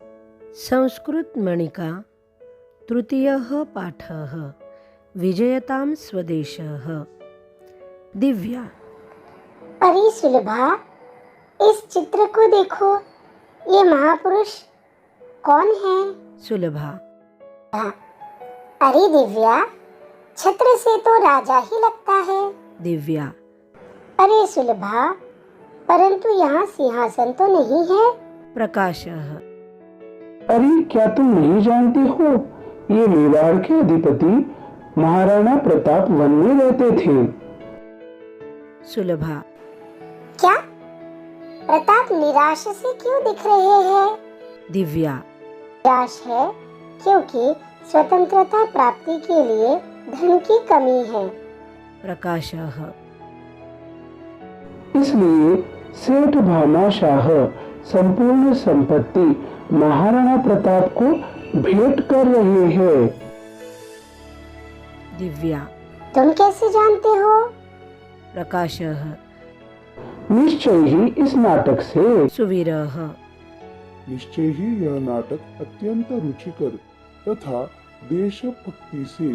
संस्कृतमणिका तृतीयः पाठः विजयतां स्वदेशः। दिव्या। अरे सुलभा, इस चित्र को देखो। ये महापुरुष कौन है? सुलभा। अरे दिव्या, छत्र से तो राजा ही लगता है। दिव्या। अरे सुलभा, परंतु यहाँ सिंहासन तो नहीं है। प्रकाशः। अरे क्या तुम नहीं जानती हो, ये मेवाड़ के अधिपति महाराणा प्रताप वन में रहते थे। सुलभा। क्या प्रताप निराश से क्यों दिख रहे हैं? दिव्या। निराश है क्योंकि स्वतंत्रता प्राप्ति के लिए धन की कमी है। प्रकाशः। इसलिए सेठ भामाशाह संपूर्ण संपत्ति महाराणा प्रताप को भेंट कर रहे हैं। दिव्या। तुम कैसे जानते हो? प्रकाशः। निश्चय ही इस नाटक से। सुवीरः। निश्चय ही यह नाटक अत्यंत रुचिकर तथा देशभक्ति से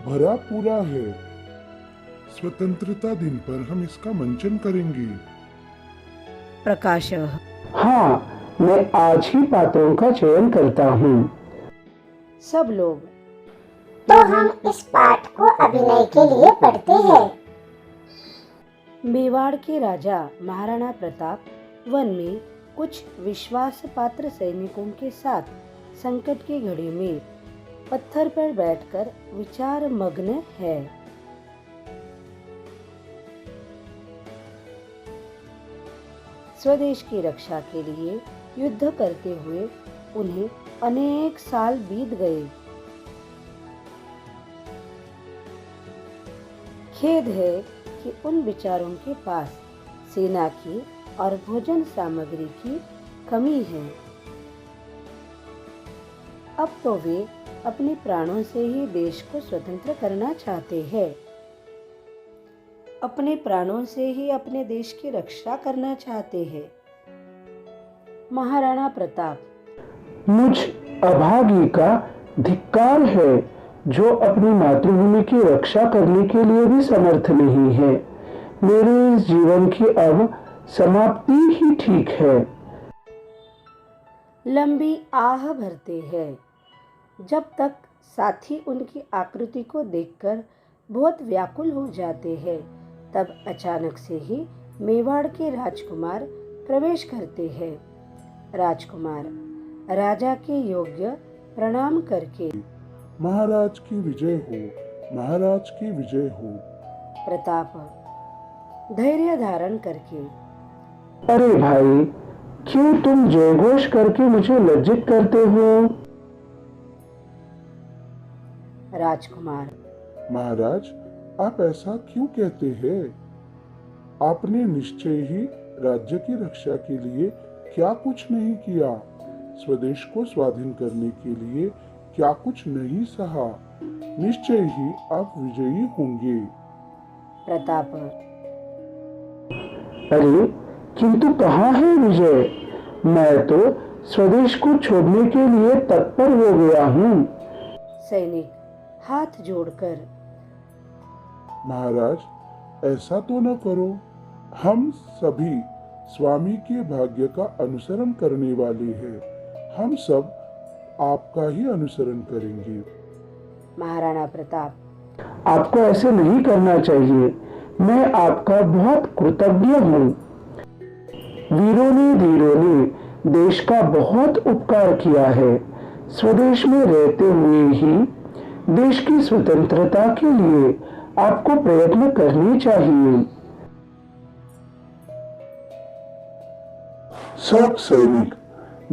भरा पूरा है। स्वतंत्रता दिन पर हम इसका मंचन करेंगे। प्रकाशः। हाँ, मैं आज ही पात्रों का चयन करता हूँ। सब लोग। तो हम इस पाठ को अभिनय के लिए पढ़ते हैं। मेवाड़ के राजा महाराणा प्रताप वन में कुछ विश्वास पात्र सैनिकों के साथ संकट की घड़ी में पत्थर पर बैठकर विचार मग्न है। स्वदेश की रक्षा के लिए युद्ध करते हुए उन्हें अनेक साल बीत गए। खेद है कि उन विचारों के पास सेना की और भोजन सामग्री की कमी है। अब तो वे अपने प्राणों से ही देश को स्वतंत्र करना चाहते हैं। अपने प्राणों से ही अपने देश की रक्षा करना चाहते हैं। महाराणा प्रताप। मुझ अभागी का धिक्कार है जो अपनी मातृभूमि की रक्षा करने के लिए भी समर्थ नहीं है। मेरे इस जीवन की अब समाप्ति ही ठीक है। लंबी आह भरते हैं। जब तक साथी उनकी आकृति को देखकर बहुत व्याकुल हो जाते हैं, तब अचानक से ही मेवाड़ के राजकुमार प्रवेश करते हैं। राजकुमार राजा के योग्य प्रणाम करके, महाराज की विजय हो, महाराज की विजय हो। प्रताप धैर्य धारण करके, अरे भाई, क्यों तुम जयघोष करके मुझे लज्जित करते हो? राजकुमार। महाराज, आप ऐसा क्यों कहते हैं? आपने निश्चय ही राज्य की रक्षा के लिए क्या कुछ नहीं किया? स्वदेश को स्वाधीन करने के लिए क्या कुछ नहीं सहा? निश्चय ही आप विजयी होंगे। प्रताप। अरे किंतु कहाँ है विजय? मैं तो स्वदेश को छोड़ने के लिए तत्पर हो गया हूँ। सैनिक हाथ जोड़कर, महाराज, ऐसा तो न करो। हम सभी स्वामी के भाग्य का अनुसरण करने वाले हैं। हम सब आपका ही अनुसरण करेंगे। महाराणा प्रताप। आपको ऐसे नहीं करना चाहिए। मैं आपका बहुत कृतज्ञ हूँ। वीरों ने धीरों ने देश का बहुत उपकार किया है। स्वदेश में रहते हुए ही देश की स्वतंत्रता के लिए आपको प्रयत्न करने चाहिए। सब सैनिक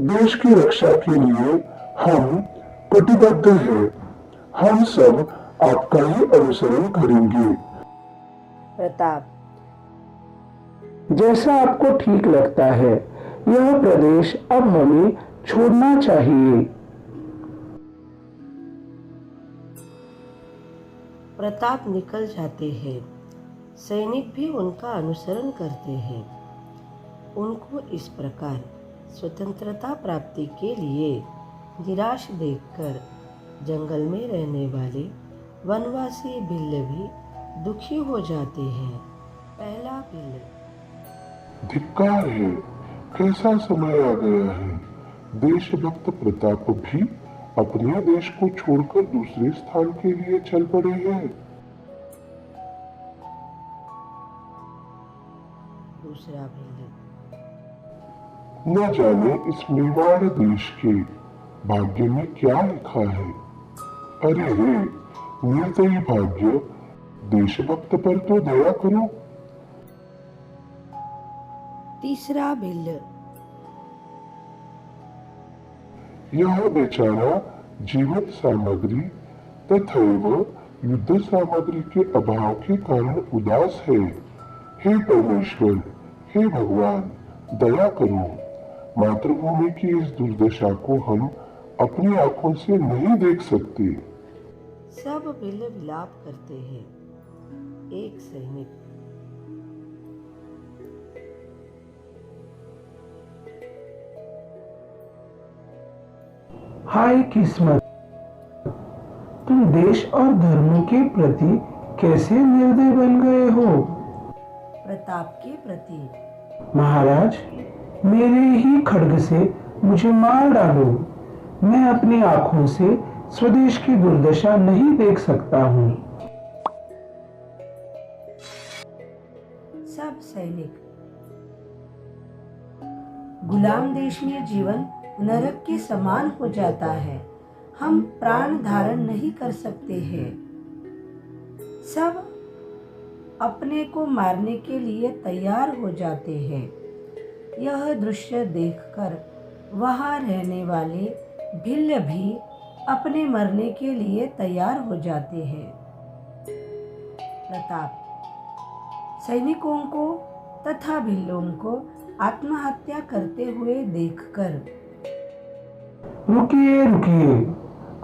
देश की रक्षा के लिए हम कटिबद्ध हैं। हम सब आपका ही अनुसरण करेंगे। प्रताप। जैसा आपको ठीक लगता है, यह प्रदेश अब हमें छोड़ना चाहिए। प्रताप निकल जाते हैं। सैनिक भी उनका अनुसरण करते हैं। उनको इस प्रकार स्वतंत्रता प्राप्ति के लिए निराश देखकर जंगल में रहने वाले वनवासी भिल्ल भी दुखी हो जाते हैं। पहला भिल्ल। धिक्कार है, कैसा समय आ गया है। देशभक्त प्रताप भी अपने देश को छोड़कर दूसरे स्थान के लिए चल पड़े हैं। दूसरा भिल्ल। न जाने इस मेवाड़ देश के भाग्य में क्या लिखा है। अरे रे, निर्दयी भाग्य, देशभक्त पर तो दया करो। तीसरा भिल्ल। यह बेचारा जीवित सामग्री तथा युद्ध सामग्री के अभाव के कारण उदास है। हे परमेश्वर, हे भगवान, दया करो। मातृभूमि की इस दुर्दशा को हम अपनी आंखों से नहीं देख सकते। सब भिल्ल विलाप करते हैं। एक सैनिक। हाय किस्मत, तुम देश और धर्म के प्रति कैसे निर्दय बन गए हो। प्रताप के प्रति। महाराज, मेरे ही खड्ग से मुझे मार डालो। मैं अपनी आंखों से स्वदेश की दुर्दशा नहीं देख सकता हूँ। सब सैनिक। गुलाम देश में जीवन नरक के समान हो जाता है। हम प्राण धारण नहीं कर सकते हैं। सब अपने को मारने के लिए तैयार हो जाते हैं। यह दृश्य देखकर वहां रहने वाले भिल्ल भी अपने मरने के लिए तैयार हो जाते हैं। प्रताप। सैनिकों को तथा भिल्लों को आत्महत्या करते हुए देखकर। रुकिए रुकिए,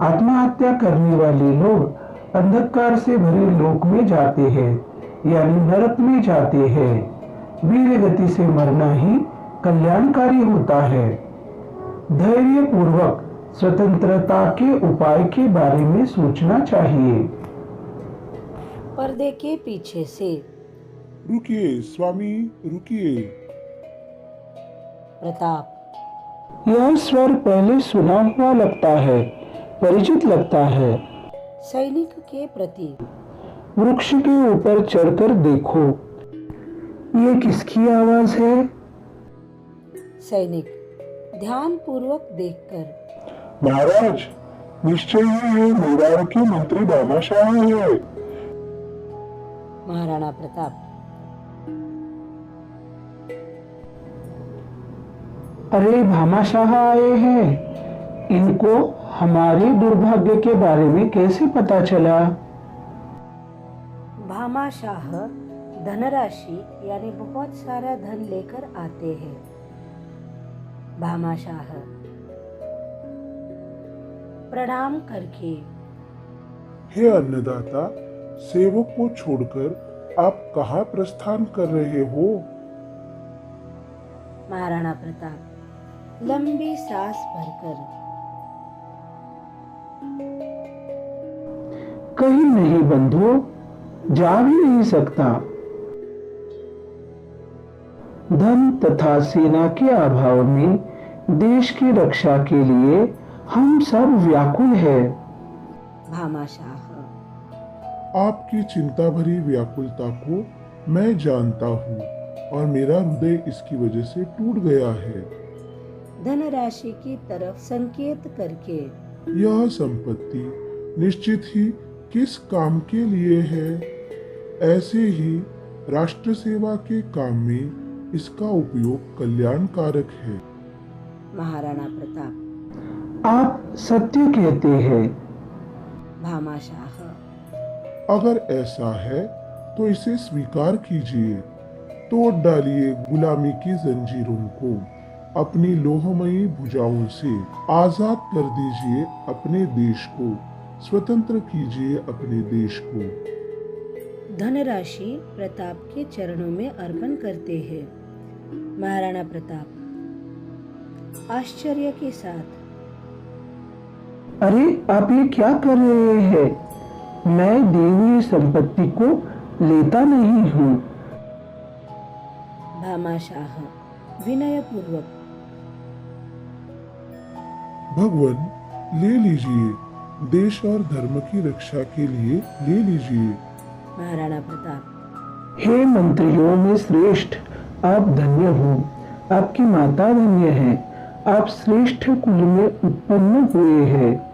आत्महत्या करने वाले लोग अंधकार से भरे लोक में जाते हैं, यानी नरक में जाते हैं। वीर गति से मरना ही कल्याणकारी होता है। धैर्य पूर्वक स्वतंत्रता के उपाय के बारे में सोचना चाहिए। पर्दे के पीछे से। रुकिए स्वामी, रुकिए। प्रताप। यह स्वर पहले सुना हुआ लगता है, परिचित लगता है। सैनिक के प्रति। वृक्ष के ऊपर चढ़कर देखो, ये किसकी आवाज है। सैनिक ध्यान पूर्वक देखकर। महाराज, निश्चय ही ये मेवाड़ के मंत्री भामाशाह है। महाराणा प्रताप। अरे भामाशाह आए हैं, इनको हमारे दुर्भाग्य के बारे में कैसे पता चला। भामाशाह धनराशि यानी बहुत सारा धन लेकर आते हैं। भामाशाह प्रणाम करके। हे अन्नदाता, सेवक को छोड़कर आप कहाँ प्रस्थान कर रहे हो। महाराणा प्रताप लंबी सांस भरकर। कहीं नहीं बंधु, जा भी नहीं सकता। धन तथा सेना के अभाव में देश की रक्षा के लिए हम सब व्याकुल हैं। भामाशाह आपकी चिंता भरी व्याकुलता को मैं जानता हूँ और मेरा हृदय इसकी वजह से टूट गया है। धनराशि की तरफ संकेत करके। यह संपत्ति निश्चित ही किस काम के लिए है। ऐसे ही राष्ट्र सेवा के काम में इसका उपयोग कल्याणकारक है। महाराणा प्रताप आप सत्य कहते हैं। भामाशाह अगर ऐसा है तो इसे स्वीकार कीजिए। तोड़ डालिए गुलामी की जंजीरों को। अपनी लोहमयी भुजाओं से आजाद कर दीजिए अपने देश को। स्वतंत्र कीजिए अपने देश को। धनराशि प्रताप के चरणों में अर्पण करते हैं। महाराणा प्रताप आश्चर्य के साथ। अरे आप ये क्या कर रहे हैं? मैं दी हुई संपत्ति को लेता नहीं हूँ। भामाशाह विनयपूर्वक। भगवान, ले लीजिए, देश और धर्म की रक्षा के लिए ले लीजिए। महाराणा प्रताप। हे मंत्रियों में श्रेष्ठ, आप धन्य हो। आपकी माता धन्य है। आप श्रेष्ठ कुल में उत्पन्न हुए हैं।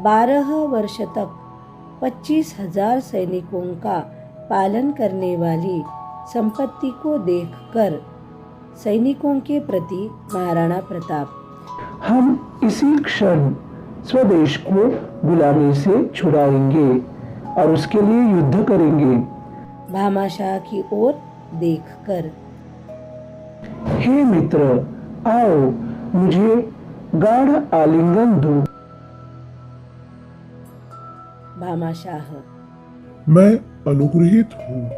12 वर्ष तक 25,000 सैनिकों का पालन करने वाली संपत्ति को देखकर सैनिकों के प्रति महाराणा प्रताप। हम इसी क्षण स्वदेश को गुलामी से छुड़ाएंगे और उसके लिए युद्ध करेंगे। भामाशाह की ओर देखकर। हे मित्र, आओ मुझे गाढ़ आलिंगन दो। भामाशाह। मैं अनुग्रहित हूँ।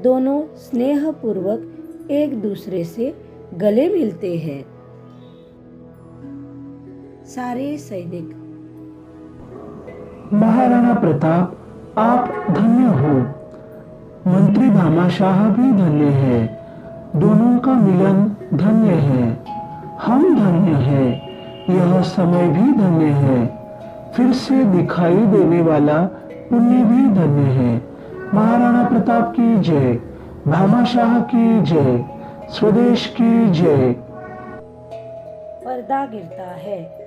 दोनों स्नेहपूर्वक एक दूसरे से गले मिलते हैं। सारे सैनिक। महाराणा प्रताप, आप धन्य हो। मंत्री भामाशाह भी धन्य है। दोनों का मिलन धन्य है। हम धन्य हैं। यह समय भी धन्य है। फिर से दिखाई देने वाला पुण्य भी धन्य है। महाराणा प्रताप की जय। भामाशाह की जय। स्वदेश की जय। पर्दा गिरता है।